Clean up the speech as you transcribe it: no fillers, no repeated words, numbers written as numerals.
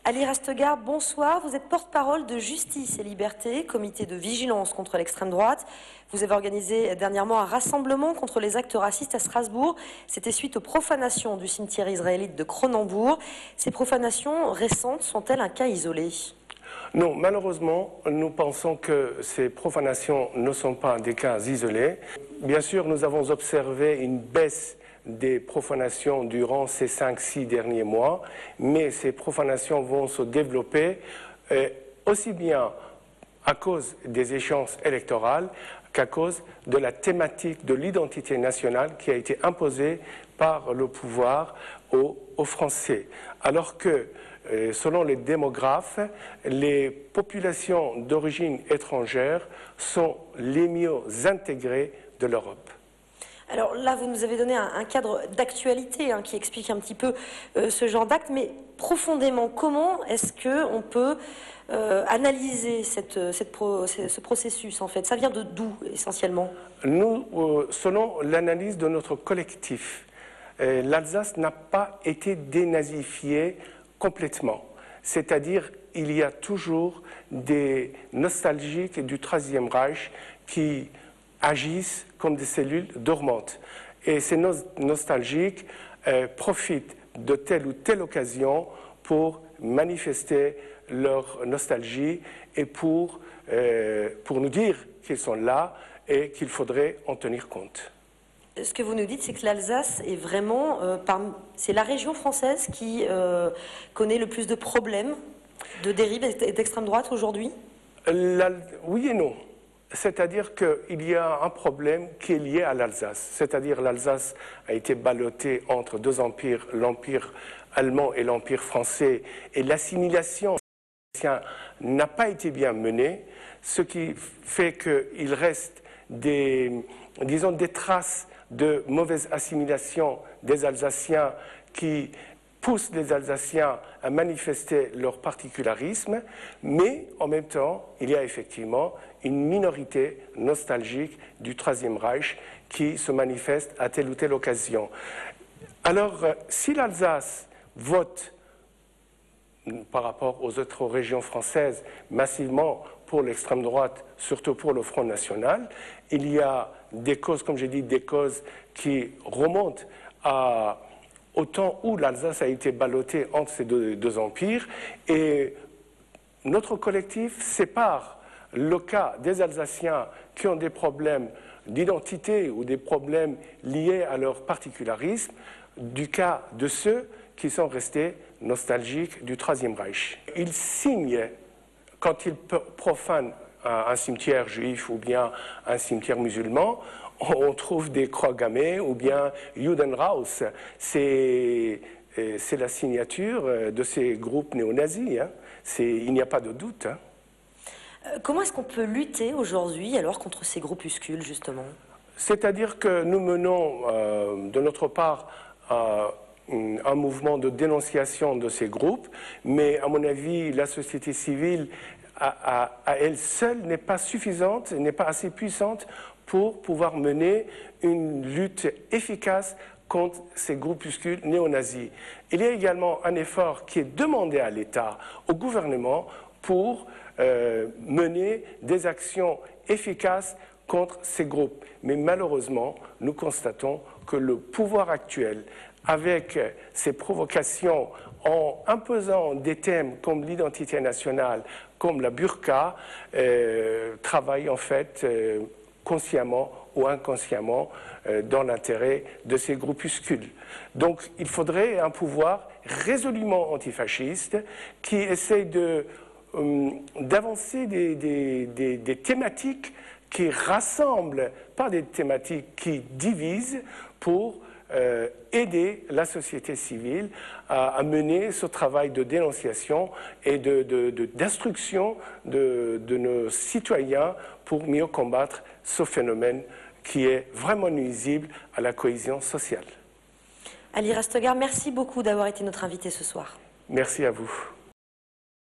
Ali Rastegar, bonsoir. Vous êtes porte-parole de Justice et Liberté, comité de vigilance contre l'extrême droite. Vous avez organisé dernièrement un rassemblement contre les actes racistes à Strasbourg. C'était suite aux profanations du cimetière israélite de Cronenbourg. Ces profanations récentes sont-elles un cas isolé ? Non, malheureusement, nous pensons que ces profanations ne sont pas des cas isolés. Bien sûr, nous avons observé une baisse des profanations durant ces 5-6 derniers mois, mais ces profanations vont se développer aussi bien à cause des échéances électorales qu'à cause de la thématique de l'identité nationale qui a été imposée par le pouvoir aux Français. Alors que, selon les démographes, les populations d'origine étrangère sont les mieux intégrées de l'Europe. Alors là, vous nous avez donné un cadre d'actualité qui explique un petit peu ce genre d'acte, mais profondément, comment est-ce qu'on peut analyser ce processus en fait? Ça vient de d'où essentiellement? Nous, selon l'analyse de notre collectif, l'Alsace n'a pas été dénazifiée complètement. C'est-à-dire il y a toujours des nostalgiques du XIIIe Reich qui agissent comme des cellules dormantes. Et ces nostalgiques profitent de telle ou telle occasion pour manifester leur nostalgie et pour nous dire qu'ils sont là et qu'il faudrait en tenir compte. Ce que vous nous dites, c'est que l'Alsace est vraiment, c'est la région française qui connaît le plus de problèmes de dérive et d'extrême droite aujourd'hui? Oui et non. C'est-à-dire qu'il y a un problème qui est lié à l'Alsace. C'est-à-dire l'Alsace a été ballottée entre deux empires, l'empire allemand et l'empire français, et l'assimilation n'a pas été bien menée, ce qui fait qu'il reste des traces de mauvaise assimilation des Alsaciens qui poussent les Alsaciens à manifester leur particularisme, mais en même temps, il y a effectivement une minorité nostalgique du Troisième Reich qui se manifeste à telle ou telle occasion. Alors, si l'Alsace vote par rapport aux autres régions françaises massivement pour l'extrême droite, surtout pour le Front National, il y a des causes, comme j'ai dit, des causes qui remontent au temps où l'Alsace a été ballottée entre ces deux empires, et notre collectif sépare le cas des Alsaciens qui ont des problèmes d'identité ou des problèmes liés à leur particularisme du cas de ceux qui sont restés nostalgiques du Troisième Reich. Ils signent, quand ils profanent un cimetière juif ou bien un cimetière musulman, on trouve des croix gammées ou bien Judenraus. C'est la signature de ces groupes néo-nazis. Il n'y a pas de doute. Comment est-ce qu'on peut lutter aujourd'hui alors contre ces groupuscules justement? C'est-à-dire que nous menons de notre part un mouvement de dénonciation de ces groupes, mais à mon avis la société civile à elle seule n'est pas suffisante, n'est pas assez puissante pour pouvoir mener une lutte efficace contre ces groupuscules néo-nazis. Il y a également un effort qui est demandé à l'État, au gouvernement, pour mener des actions efficaces contre ces groupes. Mais malheureusement, nous constatons que le pouvoir actuel, avec ces provocations en imposant des thèmes comme l'identité nationale, comme la burqa, travaille en fait consciemment ou inconsciemment dans l'intérêt de ces groupuscules. Donc il faudrait un pouvoir résolument antifasciste qui essaye d'avancer des thématiques qui rassemblent, pas des thématiques qui divisent, pour aider la société civile à mener ce travail de dénonciation et d'instruction de nos citoyens pour mieux combattre ce phénomène qui est vraiment nuisible à la cohésion sociale. Ali Rastegar, merci beaucoup d'avoir été notre invité ce soir. Merci à vous.